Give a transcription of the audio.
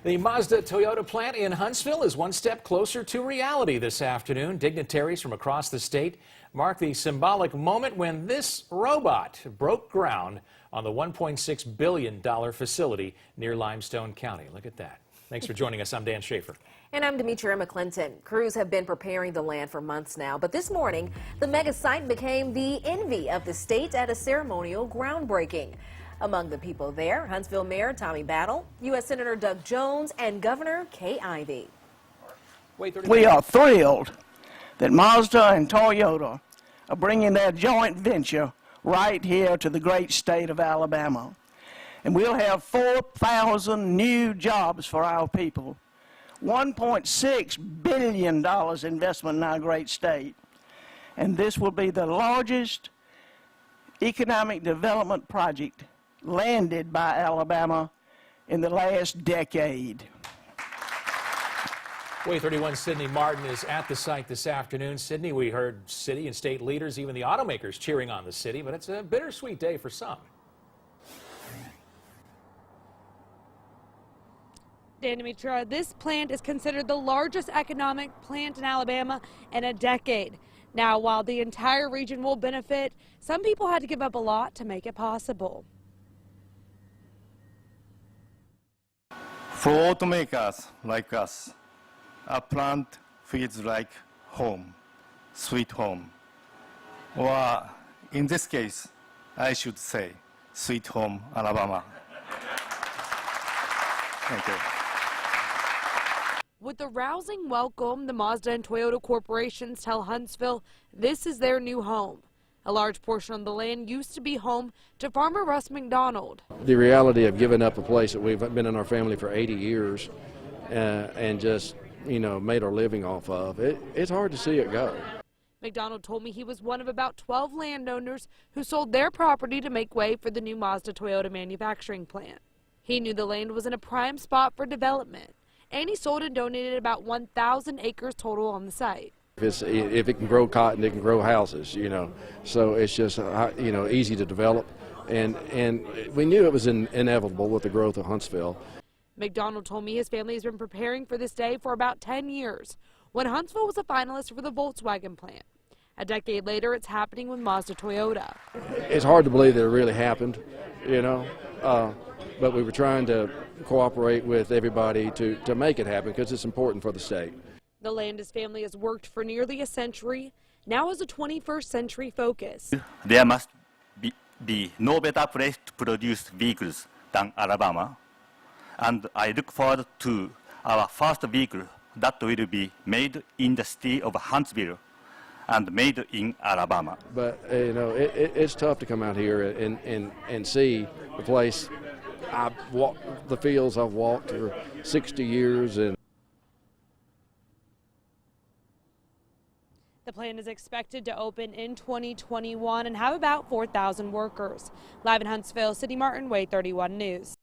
The Mazda Toyota plant in Huntsville is one step closer to reality this afternoon. Dignitaries from across the state mark the symbolic moment when this robot broke ground on the $1.6 billion facility near Limestone County. Look at that. Thanks for joining us. I'm Dan Schaefer. And I'm Demetria McClinton. Crews have been preparing the land for months now, but this morning, the mega site became the envy of the state at a ceremonial groundbreaking. Among the people there, Huntsville Mayor Tommy Battle, U.S. Senator Doug Jones, and Governor Kay Ivey. We are thrilled that Mazda and Toyota are bringing their joint venture right here to the great state of Alabama. And we'll have 4,000 new jobs for our people, $1.6 billion investment in our great state. And this will be the largest economic development project landed by Alabama in the last decade. WAAY 31's Sydney Martin is at the site this afternoon. Sydney, we heard city and state leaders, even the automakers, cheering on the city, but it's a bittersweet day for some. Dan Demetria, this plant is considered the largest economic plant in Alabama in a decade. Now, while the entire region will benefit, some people had to give up a lot to make it possible. For automakers like us, a plant feels like home, sweet home. Or in this case, I should say, sweet home, Alabama. Thank you. With the rousing welcome, the Mazda and Toyota corporations tell Huntsville this is their new home. A large portion of the land used to be home to farmer Russ McDonald. The reality of giving up a place that we've been in our family for 80 years and just, made our living off of, it's hard to see it go. McDonald told me he was one of about 12 landowners who sold their property to make way for the new Mazda Toyota manufacturing plant. He knew the land was in a prime spot for development, and he sold and donated about 1,000 acres total on the site. If it can grow cotton, it can grow houses, So it's just, easy to develop. And we knew it was inevitable with the growth of Huntsville. McDonald told me his family has been preparing for this day for about 10 years, when Huntsville was a finalist for the Volkswagen plant. A decade later, it's happening with Mazda Toyota. It's hard to believe that it really happened, but we were trying to cooperate with everybody to make it happen because it's important for the state. The land his family has worked for nearly a century now has a 21st century focus. There must be no better place to produce vehicles than Alabama, and I look forward to our first vehicle that will be made in the city of Huntsville and made in Alabama. But it's tough to come out here and see the place. I've walked the fields I've walked for 60 years. And the plant is expected to open in 2021 and have about 4,000 workers. Live in Huntsville, Sydney Martin, WAAY 31 News.